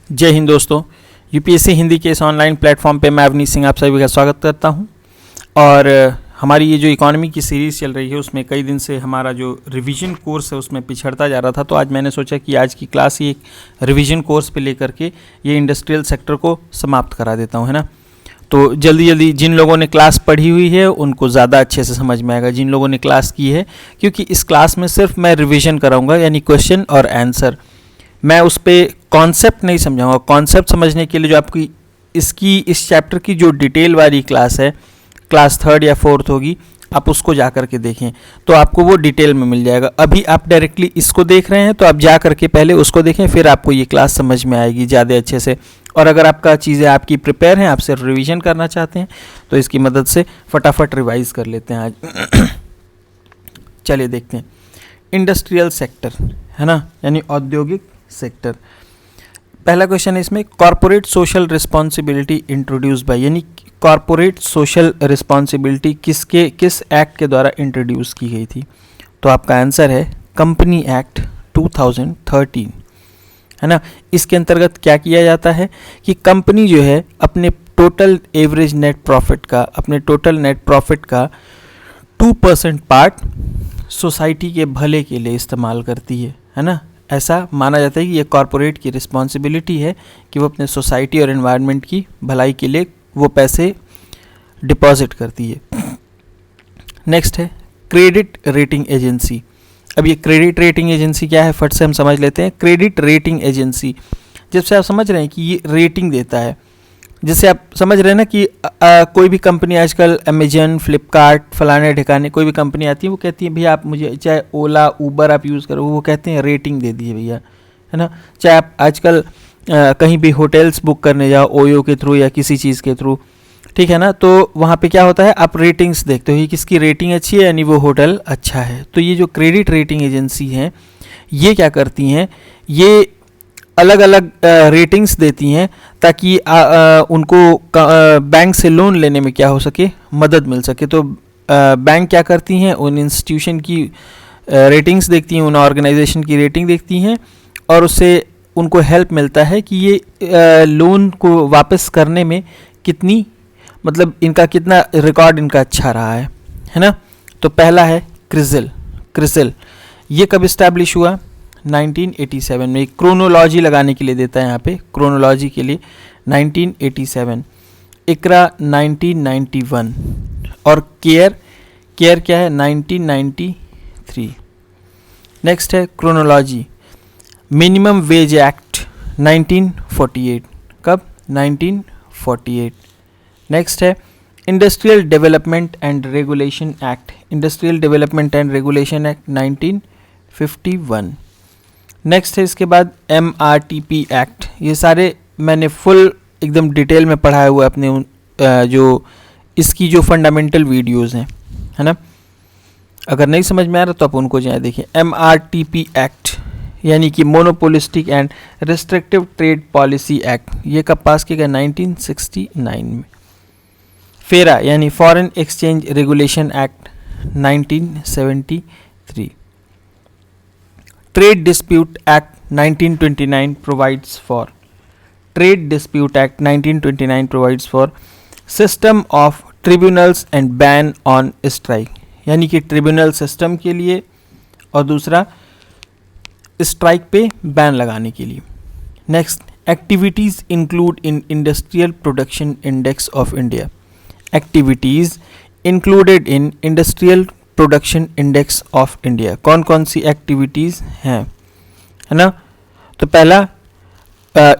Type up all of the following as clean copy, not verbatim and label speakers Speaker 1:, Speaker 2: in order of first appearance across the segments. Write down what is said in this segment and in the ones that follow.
Speaker 1: जय हिंद दोस्तों, यूपीएससी हिंदी के इस ऑनलाइन प्लेटफॉर्म पे मैं अवनीश सिंह आप सभी का स्वागत करता हूं। और हमारी ये जो इकोनॉमी की सीरीज़ चल रही है उसमें कई दिन से हमारा जो रिवीजन कोर्स है उसमें पिछड़ता जा रहा था। तो आज मैंने सोचा कि आज की क्लास ही एक रिवीजन कोर्स पे लेकर के ये इंडस्ट्रियल सेक्टर को समाप्त करा देता हूँ, है ना। तो जल्दी जल्दी जिन लोगों ने क्लास पढ़ी हुई है उनको ज़्यादा अच्छे से समझ में आएगा, जिन लोगों ने क्लास की है, क्योंकि इस क्लास में सिर्फ मैं रिवीजन कराऊंगा, यानी क्वेश्चन और आंसर। मैं उस पर कॉन्सेप्ट नहीं समझाऊंगा। कॉन्सेप्ट समझने के लिए जो आपकी इस चैप्टर की जो डिटेल वाली क्लास है, क्लास 3rd या 4th होगी, आप उसको जा कर के देखें तो आपको वो डिटेल में मिल जाएगा। अभी आप डायरेक्टली इसको देख रहे हैं तो आप जा कर के पहले उसको देखें, फिर आपको ये क्लास समझ में आएगी ज़्यादा अच्छे से। और अगर आपका चीज़ें आपकी प्रिपेयर हैं, आप सिर्फ रिवीजन करना चाहते हैं, तो इसकी मदद से फटाफट रिवाइज कर लेते हैं आज। चलिए देखते हैं इंडस्ट्रियल सेक्टर, है ना, यानी औद्योगिक सेक्टर। पहला क्वेश्चन है इसमें, corporate social responsibility introduce by, यानी कॉर्पोरेट सोशल रिस्पॉन्सिबिलिटी किस एक्ट के द्वारा इंट्रोड्यूस की गई थी। तो आपका आंसर है कंपनी एक्ट 2013, है ना। इसके अंतर्गत क्या किया जाता है कि कंपनी जो है अपने टोटल एवरेज नेट प्रॉफिट का, अपने टोटल नेट प्रॉफिट का 2% पार्ट सोसाइटी के भले के लिए इस्तेमाल करती है ना। ऐसा माना जाता है कि ये कॉरपोरेट की रिस्पॉन्सिबिलिटी है कि वो अपने सोसाइटी और एनवायरनमेंट की भलाई के लिए वो पैसे डिपॉजिट करती है। नेक्स्ट है क्रेडिट रेटिंग एजेंसी। अब ये क्रेडिट रेटिंग एजेंसी क्या है, फट से हम समझ लेते हैं। क्रेडिट रेटिंग एजेंसी, जब से आप समझ रहे हैं कि ये रेटिंग देता है, जैसे आप समझ रहे हैं ना कि कोई भी कंपनी आजकल अमेजन, फ्लिपकार्ट, फलाने ठिकाने कोई भी कंपनी आती है, वो कहती है भैया आप मुझे, चाहे ओला, ऊबर आप यूज़ करो, वो कहते हैं रेटिंग दे दीजिए भैया, है ना। चाहे आप आजकल कहीं भी होटल्स बुक करने जाओ ओयो के थ्रू या किसी चीज़ के थ्रू, ठीक है ना, तो वहाँ पे क्या होता है, आप रेटिंग्स देखते हो कि किसकी रेटिंग अच्छी है, यानी वो होटल अच्छा है। तो ये जो क्रेडिट रेटिंग एजेंसी हैं, ये क्या करती हैं, ये अलग अलग रेटिंग्स देती हैं ताकि उनको बैंक से लोन लेने में क्या हो सके, मदद मिल सके। तो बैंक क्या करती हैं, उन इंस्टीट्यूशन की रेटिंग्स देखती हैं, उन ऑर्गेनाइजेशन की रेटिंग देखती हैं, और उससे उनको हेल्प मिलता है कि ये लोन को वापस करने में कितनी, मतलब इनका कितना रिकॉर्ड इनका अच्छा रहा है ना। तो पहला है क्रिसिल। ये कब इस्टेब्लिश हुआ, 1987 में। क्रोनोलॉजी लगाने के लिए देता है यहाँ पे, क्रोनोलॉजी के लिए 1987। इकरा 1991 और केयर क्या है 1993। नेक्स्ट है क्रोनोलॉजी। मिनिमम वेज एक्ट 1948, कब, 1948। नेक्स्ट है industrial development and regulation act, industrial development and regulation act 1951। Next है इसके बाद MRTP एक्ट। ये सारे मैंने फुल एकदम डिटेल में पढ़ाया हुआ है अपने जो इसकी जो फंडामेंटल वीडियोस हैं, है ना। अगर नहीं समझ में आ रहा तो आप उनको जाए देखिए। MRTP एक्ट यानी कि monopolistic and restrictive trade policy act, ये कब पास किया गया, 1969 में। फेरा यानी foreign exchange regulation act 1973। Trade dispute act 1929 provides for, trade dispute act 1929 provides for system of tribunals and ban on strike, यानी कि ट्रिब्यूनल सिस्टम के लिए और दूसरा स्ट्राइक पे बैन लगाने के लिए। Next, activities include in industrial production index of India, activities included in industrial production index of India, कौन कौन सी एक्टिविटीज़ हैं, है ना। तो पहला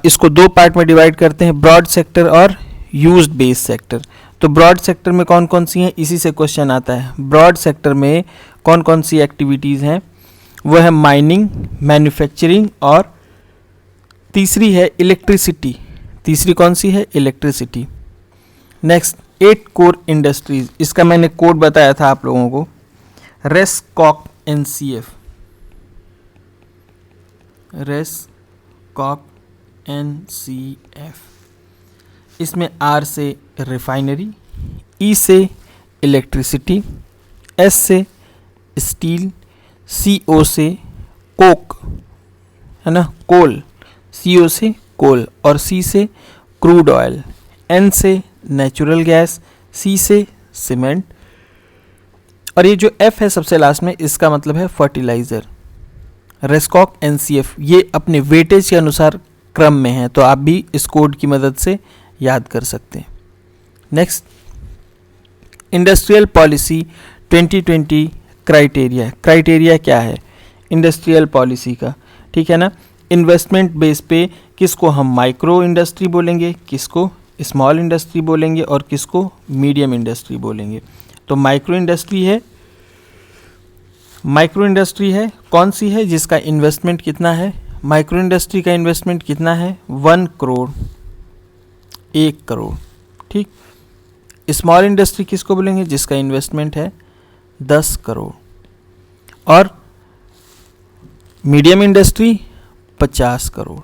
Speaker 1: इसको दो पार्ट में डिवाइड करते हैं, ब्रॉड सेक्टर और यूज्ड बेस सेक्टर। तो ब्रॉड सेक्टर में कौन कौन सी हैं, इसी से क्वेश्चन आता है। ब्रॉड सेक्टर में कौन कौन सी एक्टिविटीज़ हैं, वो है माइनिंग, मैन्युफैक्चरिंग, और तीसरी है इलेक्ट्रिसिटी। तीसरी कौन सी है, इलेक्ट्रिसिटी। नेक्स्ट, 8 कोर इंडस्ट्रीज, इसका मैंने कोड बताया था आप लोगों को, रेस्कॉक NCF, रेस्कॉक NCF। इसमें R से रिफाइनरी, E से इलेक्ट्रिसिटी, S से स्टील, CO से कोक, है ना, कोल, CO से कोल और सी से क्रूड ऑयल, एन से नेचुरल गैस, सी से सीमेंट, और ये जो एफ है सबसे लास्ट में, इसका मतलब है फर्टिलाइजर। रेस्कॉक, एनसीएफ, ये अपने वेटेज के अनुसार क्रम में है, तो आप भी इस कोड की मदद से याद कर सकते हैं। Next, industrial policy 2020 criteria. Criteria क्या है इंडस्ट्रियल पॉलिसी का, ठीक है ना। इन्वेस्टमेंट बेस पे किसको हम माइक्रो इंडस्ट्री बोलेंगे, किसको स्मॉल इंडस्ट्री बोलेंगे और किसको मीडियम इंडस्ट्री बोलेंगे। तो माइक्रो इंडस्ट्री है कौन सी है, जिसका इन्वेस्टमेंट कितना है, माइक्रो इंडस्ट्री का इन्वेस्टमेंट कितना है 1 करोड़, 1 करोड़, ठीक। स्मॉल इंडस्ट्री किसको बोलेंगे, जिसका इन्वेस्टमेंट है 10 करोड़, और medium industry 50 crore,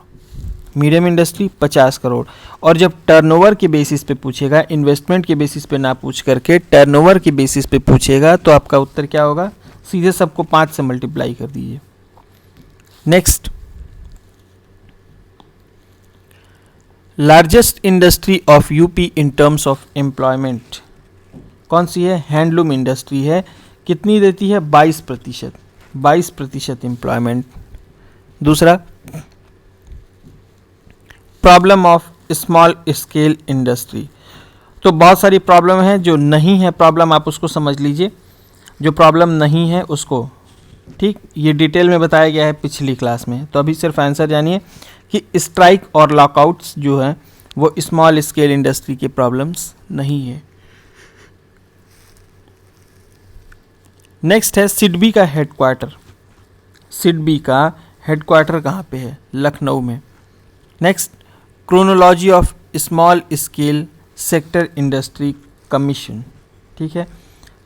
Speaker 1: medium industry 50 crore. और जब टर्नओवर के बेसिस पे पूछेगा, इन्वेस्टमेंट के बेसिस पे ना पूछ करके टर्नओवर के बेसिस पे पूछेगा, तो आपका उत्तर क्या होगा, सीधे सबको 5 से मल्टीप्लाई कर दीजिए। Next, largest industry of UP in terms of employment कौन सी है, हैंडलूम इंडस्ट्री है। कितनी देती है 22%, 22% एम्प्लॉयमेंट। दूसरा, problem of small scale industry, तो बहुत सारी प्रॉब्लम है, जो नहीं है प्रॉब्लम आप उसको समझ लीजिए, जो प्रॉब्लम नहीं है उसको, ठीक, ये डिटेल में बताया गया है पिछली क्लास में। तो अभी सिर्फ आंसर जानिए कि स्ट्राइक और लॉकआउट्स जो है वो स्मॉल स्केल इंडस्ट्री के प्रॉब्लम्स नहीं है। नेक्स्ट है सिडबी का हेडक्वार्टर। सिडबी का हेडक्वार्टर कहाँ पे है, लखनऊ में। Next, chronology of small scale sector industry commission, ठीक है।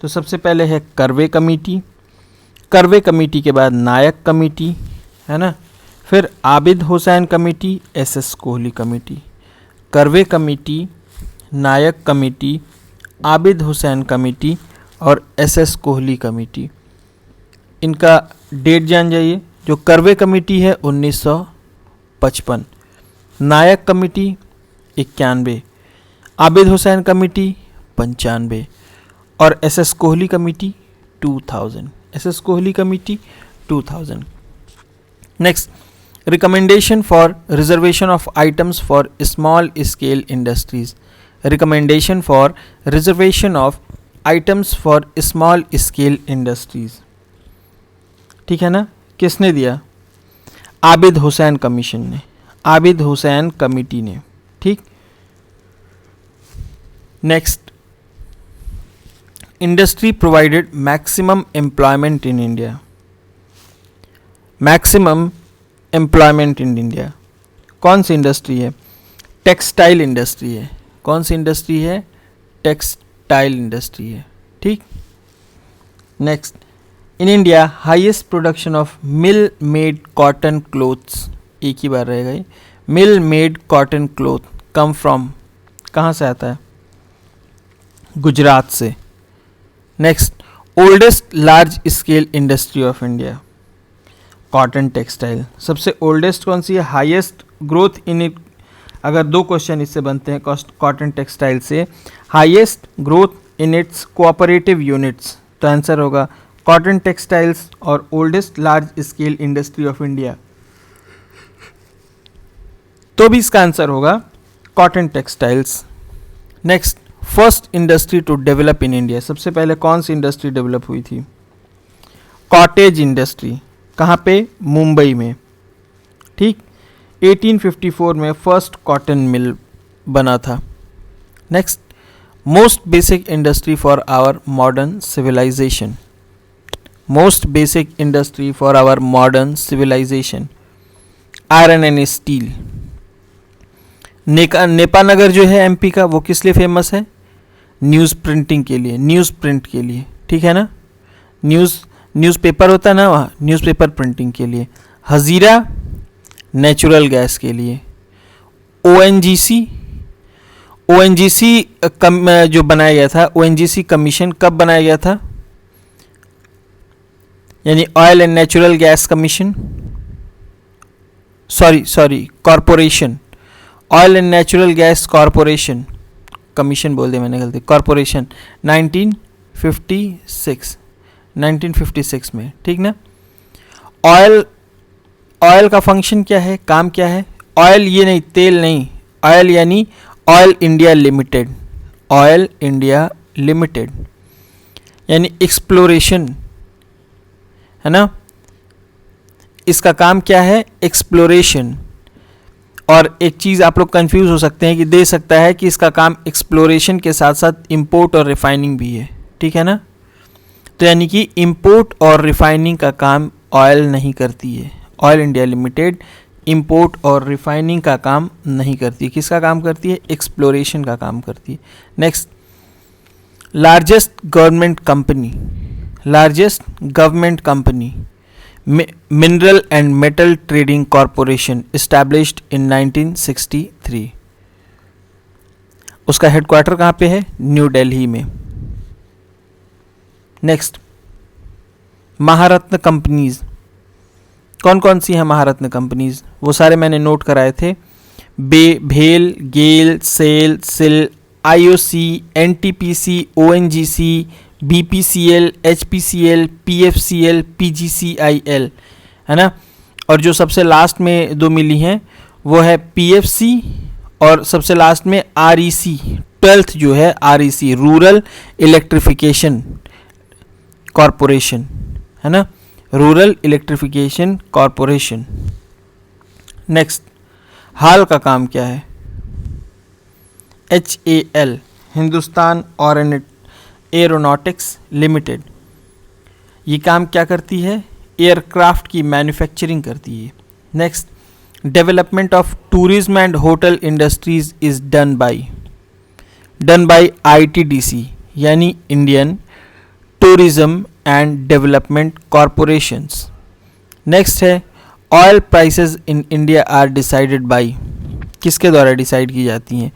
Speaker 1: तो सबसे पहले है करवे कमेटी, करवे कमेटी के बाद नायक कमेटी, है ना, फिर Abid Hussain committee, SS Kohli committee. करवे कमेटी, नायक कमेटी, आबिद हुसैन कमेटी और एसएस कोहली कमेटी। इनका डेट जान जाइए। जो करवे कमेटी है 1955, नायक कमेटी 91, आबिद हुसैन कमेटी 95 और SS Kohli committee 2000, SS Kohli committee 2000। Next, recommendation for reservation of items for small scale industries. Recommendation for reservation of items for small scale industries, ठीक है ना, किसने दिया, आबिद हुसैन कमीशन ने, आबिद हुसैन कमेटी ने, ठीक। Next, industry provided maximum employment in India. Maximum employment in India कौन सी industry है, टेक्सटाइल इंडस्ट्री है। कौन सी इंडस्ट्री है, टेक्सटाइल इंडस्ट्री है, ठीक। Next, in India highest production of mill made cotton clothes, एक ही बार रहेगा ये, मिल made cotton cloth come from, कहाँ से आता है, गुजरात से। Next, oldest large scale industry of India, cotton textile. सबसे ओल्डेस्ट कौन सी है, हाईएस्ट ग्रोथ इन इट, अगर 2 क्वेश्चन इससे बनते हैं कॉटन टेक्सटाइल से, highest growth in its cooperative units, तो आंसर होगा कॉटन टेक्सटाइल्स और oldest large scale industry of India, तो भी इसका आंसर होगा cotton textiles. Next, first industry to develop in India. सबसे पहले कौन सी इंडस्ट्री डेवलप हुई थी, कॉटेज इंडस्ट्री। कहाँ पे, मुंबई में, ठीक। 1854 में फर्स्ट कॉटन मिल बना था। Next, most basic industry for our modern civilization, most basic industry for our modern civilization, iron and steel. Nepanagar जो है एमपी का, वो किस लिए फेमस है, न्यूज़ प्रिंटिंग के लिए, न्यूज़ प्रिंट के लिए, ठीक है ना, न्यूज़पेपर होता है ना वहाँ, न्यूज़पेपर प्रिंटिंग के लिए। हजीरा नेचुरल गैस के लिए। ओएनजीसी जो बनाया गया था, ओएनजीसी कमीशन कब बनाया गया था, यानी oil and natural gas commission, sorry corporation, oil and natural gas corporation, commission बोल दिया मैंने गलती, कॉरपोरेशन 1956 में, ठीक ना। ऑयल का फंक्शन क्या है, काम क्या है? ऑयल ये नहीं, तेल नहीं, ऑयल यानी oil India limited, oil India limited यानी एक्सप्लोरेशन, है ना। इसका काम क्या है? एक्सप्लोरेशन। और एक चीज़ आप लोग कंफ्यूज हो सकते हैं कि दे सकता है कि इसका काम एक्सप्लोरेशन के साथ साथ इंपोर्ट और रिफाइनिंग भी है, ठीक है ना। तो यानी कि इंपोर्ट और रिफाइनिंग का काम ऑयल नहीं करती है, ऑयल इंडिया लिमिटेड इंपोर्ट और रिफाइनिंग का काम नहीं करती है। किसका काम करती है? एक्सप्लोरेशन का काम करती है। Next, largest government company mineral and metal trading corporation established in 1963। उसका हेडक्वार्टर कहाँ पे है? न्यू दिल्ली में। नेक्स्ट, महारत्न कंपनीज कौन कौन सी हैं? महारत्न कंपनीज वो सारे मैंने नोट कराए थे, भेल, गेल, सेल, सिल, आईओसी, एनटीपीसी, ओएनजीसी, बीपीसीएल, एचपीसीएल, पीएफसीएल, पीजीसीआईएल, है ना। और जो सबसे लास्ट में दो मिली हैं वो है पीएफसी और सबसे लास्ट में आरईसी, 12th जो है आरईसी, रूरल इलेक्ट्रिफिकेशन कॉरपोरेशन, है ना, रूरल इलेक्ट्रिफिकेशन कॉरपोरेशन। नेक्स्ट, हाल का काम क्या है? HAL, Hindustan aeronautics limited. ये काम क्या करती है? एयरक्राफ्ट की मैन्युफैक्चरिंग करती है। Next, development of tourism and hotel industries is done by ITDC यानी Indian tourism and development corporations. Next है, oil prices in India are decided by, किसके द्वारा डिसाइड की जाती हैं?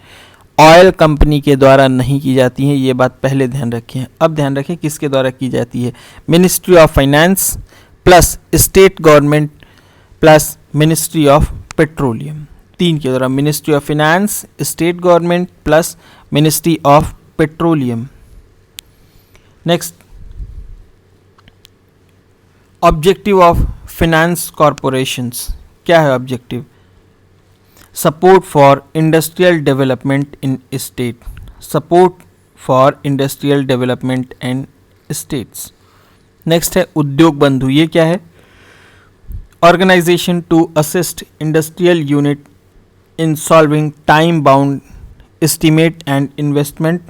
Speaker 1: ऑयल कंपनी के द्वारा नहीं की जाती हैं, ये बात पहले ध्यान रखें। अब ध्यान रखें किसके द्वारा की जाती है? Ministry of finance plus state government plus ministry of petroleum, तीन के द्वारा, ministry of finance, state government plus ministry of petroleum. Next, objective of finance corporations, क्या है objective? Support for industrial development in state, support for industrial development in states. Next है उद्योग बंधु, ये क्या है? Organisation to assist industrial unit in solving time bound estimate and investment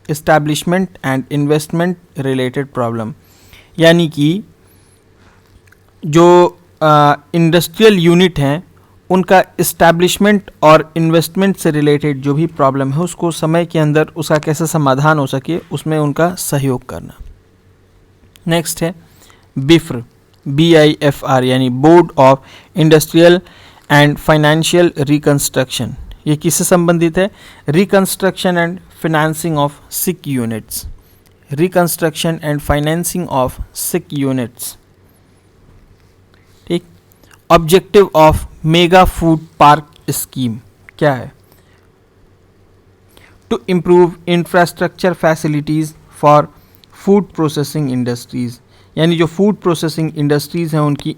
Speaker 1: establishment and investment related problem, यानी कि जो industrial unit हैं उनका establishment और इन्वेस्टमेंट से रिलेटेड जो भी प्रॉब्लम है उसको समय के अंदर उसका कैसे समाधान हो सके उसमें उनका सहयोग करना। नेक्स्ट है बिफ्र, BIFR यानी board of industrial and financial reconstruction. ये किससे संबंधित है? Reconstruction and financing of sick units, reconstruction and financing of sick units, ठीक। Objective of mega food park scheme क्या है? To improve infrastructure facilities for food processing industries, यानी जो food processing industries हैं उनकी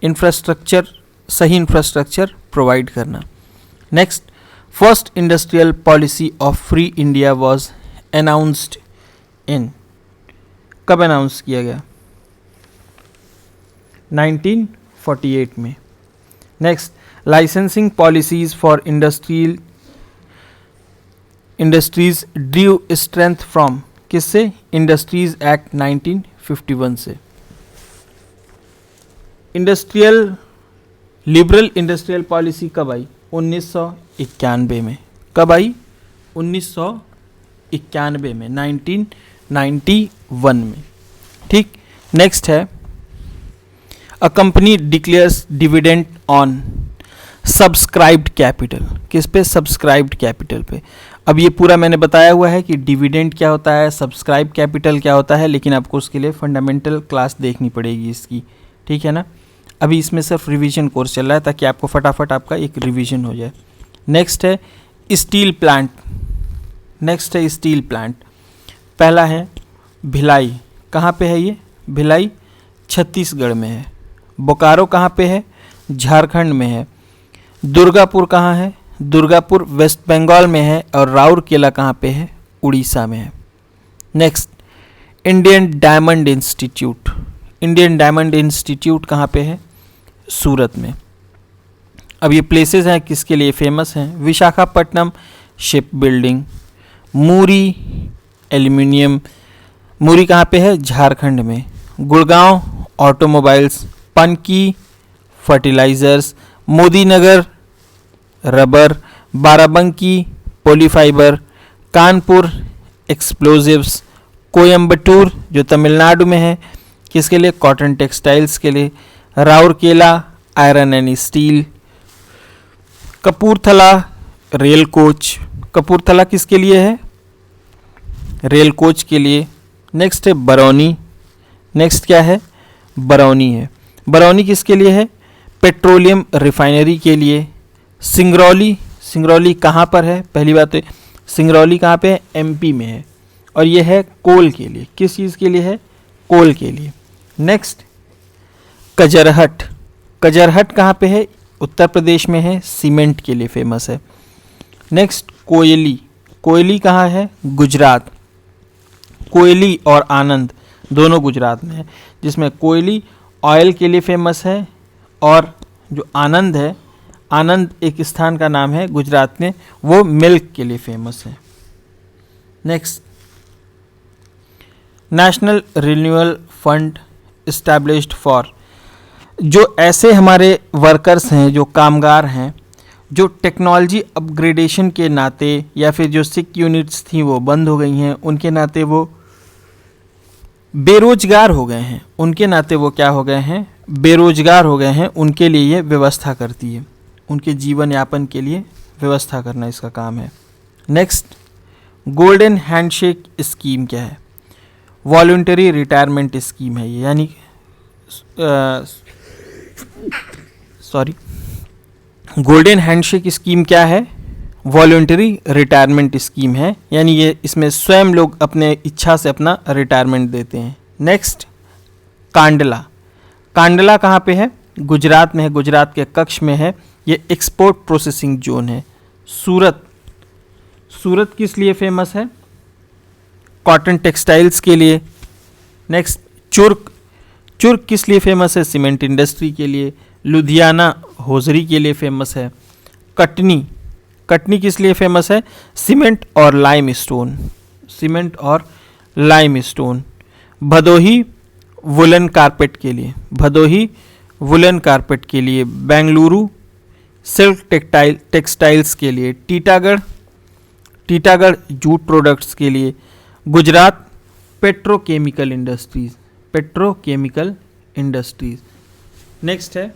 Speaker 1: इंफ्रास्ट्रक्चर सही इंफ्रास्ट्रक्चर प्रोवाइड करना। Next, first industrial policy of free India was announced in, कब अनाउंस किया गया? 1948 में। Next, licensing policies for industries Drew strength from, किससे? इंडस्ट्रीज एक्ट 1951 से। लिबरल इंडस्ट्रियल पॉलिसी कब आई? 1991 में। कब आई? 1991 में, 1991 में, ठीक। नेक्स्ट है a company declares dividend on subscribed capital, किस पे? सब्सक्राइब्ड कैपिटल पे। अब ये पूरा मैंने बताया हुआ है कि डिविडेंड क्या होता है, सब्सक्राइब कैपिटल क्या होता है, लेकिन आपको उसके लिए फंडामेंटल क्लास देखनी पड़ेगी इसकी, ठीक है ना। अभी इसमें सिर्फ रिवीजन कोर्स चल रहा है ताकि आपको फटाफट आपका एक रिवीजन हो जाए। नेक्स्ट है स्टील प्लांट। नेक्स्ट है स्टील प्लांट। पहला है भिलाई। कहाँ पे है ये? भिलाई छत्तीसगढ़ में है। बोकारो कहाँ पे है? झारखंड में है। दुर्गापुर कहाँ है? दुर्गापुर वेस्ट बंगाल में है। और राउरकेला कहाँ पे है? उड़ीसा में है। Next Indian diamond institute. Indian diamond institute कहाँ पे है? सूरत में। अब ये प्लेसेस हैं किसके लिए फेमस हैं? Visakhapatnam ship building, Muri aluminium. Muri कहाँ पे है? झारखंड में। Gurgaon automobiles, Panki fertilizers, Modinagar rubber, Barabanki polyfibre, Kanpur explosives, Coimbatore जो तमिलनाडु में है किसके लिए? कॉटन टेक्सटाइल्स के लिए। Rourkela iron and steel. Kapurthala rail coach. Kapurthala किसके लिए है? रेल कोच के लिए। नेक्स्ट है बरौनी। नेक्स्ट क्या है? बरौनी है। बरौनी किसके लिए है? पेट्रोलियम रिफाइनरी के लिए। सिंगरौली। सिंगरौली कहाँ पर है? पहली बात है सिंगरौली कहाँ पे है? एमपी में है। और ये है कोल के लिए। किस चीज़ के लिए है? कोल के लिए। नेक्स्ट कजरहट। कजरहट कहाँ पे है? उत्तर प्रदेश में है, सीमेंट के लिए फेमस है। नेक्स्ट कोयली। कोयली कहाँ है? गुजरात। कोयली और आनंद दोनों गुजरात में है, जिसमें कोयली ऑयल के लिए फेमस है और जो आनंद है, आनंद एक स्थान का नाम है गुजरात में, वो मिल्क के लिए फेमस है। Next national renewal fund established for, जो ऐसे हमारे वर्कर्स हैं, जो कामगार हैं, जो टेक्नोलॉजी अपग्रेडेशन के नाते या फिर जो सिक यूनिट्स थी वो बंद हो गई हैं, उनके नाते वो बेरोजगार हो गए हैं, उनके नाते वो क्या हो गए हैं? बेरोजगार हो गए हैं। उनके लिए ये व्यवस्था करती है, उनके जीवन यापन के लिए व्यवस्था करना इसका काम है। नेक्स्ट गोल्डन हैंडशेक स्कीम क्या है? वॉलंटरी रिटायरमेंट स्कीम है ये, यानी गोल्डन हैंडशेक स्कीम क्या है? वॉलंटरी रिटायरमेंट स्कीम है, यानी ये इसमें स्वयं लोग अपने इच्छा से अपना रिटायरमेंट देते हैं। नेक्स्ट कांडला। कांडला कहाँ पे है? गुजरात में है, गुजरात के कच्छ में है। ये एक्सपोर्ट प्रोसेसिंग जोन है। सूरत। सूरत किस लिए फेमस है? कॉटन टेक्सटाइल्स के लिए। नेक्स्ट चुर्क। चुर्क किस लिए फेमस है? सीमेंट इंडस्ट्री के लिए। लुधियाना होजरी के लिए फेमस है। कटनी। कटनी किस लिए फेमस है? सीमेंट और लाइम स्टोन। सीमेंट और lime stone. Bhadohi woollen carpet के लिए। भदोही वुलन कारपेट के लिए। बेंगलुरु सिल्क टेक्सटाइल्स के लिए। टीटागढ़। टीटागढ़ जूट प्रोडक्ट्स के लिए। Gujarat petrochemical industries. Petrochemical industries. Next है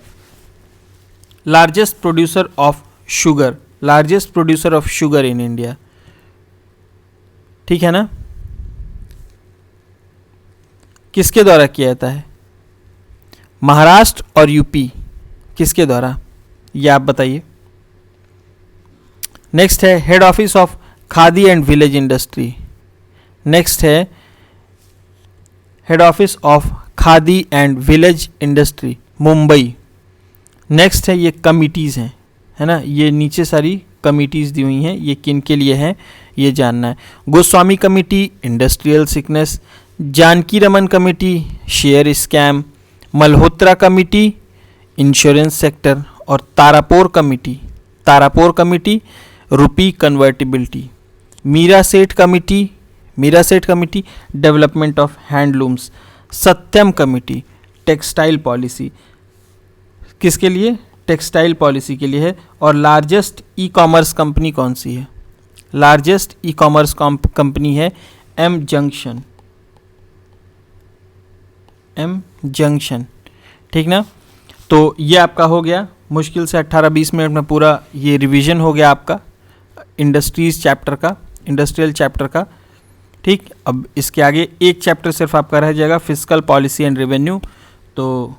Speaker 1: largest producer of sugar. Largest producer of sugar in India. ठीक है ना? किसके द्वारा किया जाता है? महाराष्ट्र और यूपी। किसके द्वारा? ये आप बताइए। नेक्स्ट है head office of khadi and village industry. Next है head office of khadi and village industry Mumbai. Next है ये कमिटीज़ हैं, है ना, ये नीचे सारी कमिटीज़ दी हुई हैं, ये किन के लिए हैं ये जानना है। Goswami committee industrial sickness, Janaki Raman committee share scam, Malhotra committee insurance sector और Tarapore committee rupee convertibility, Meera Seth committee development of handlooms, Satyam committee textile policy. किसके लिए? टेक्सटाइल पॉलिसी के लिए है। और लार्जेस्ट ई कॉमर्स कंपनी कौन सी है? लार्जेस्ट ई कॉमर्स कंपनी है एम जंक्शन। ठीक ना? तो ये आपका हो गया मुश्किल से 18-20 मिनट में पूरा ये रिवीजन हो गया आपका इंडस्ट्रीज चैप्टर का, इंडस्ट्रियल चैप्टर का। ठीक, अब इसके आगे एक चैप्टर सिर्फ आपका रह जाएगा, फिस्कल पॉलिसी एंड रेवेन्यू। तो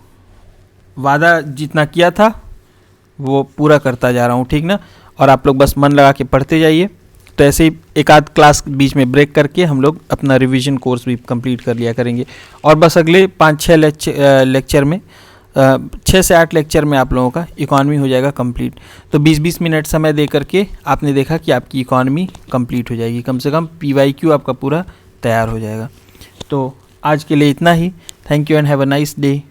Speaker 1: वादा जितना किया था वो पूरा करता जा रहा हूँ, ठीक ना। और आप लोग बस मन लगा के पढ़ते जाइए। तो ऐसे ही एक आध क्लास बीच में ब्रेक करके हम लोग अपना रिवीजन कोर्स भी कंप्लीट कर लिया करेंगे। और बस अगले 5-6 लेक्चर में 6 से 8 लेक्चर में आप लोगों का इकॉनमी हो जाएगा कंप्लीट। तो 20-20 मिनट समय दे करके आपने देखा कि आपकी इकॉनमी कंप्लीट हो जाएगी, कम से कम PYQ आपका पूरा तैयार हो जाएगा। तो आज के लिए इतना ही। Thank you and have a nice day.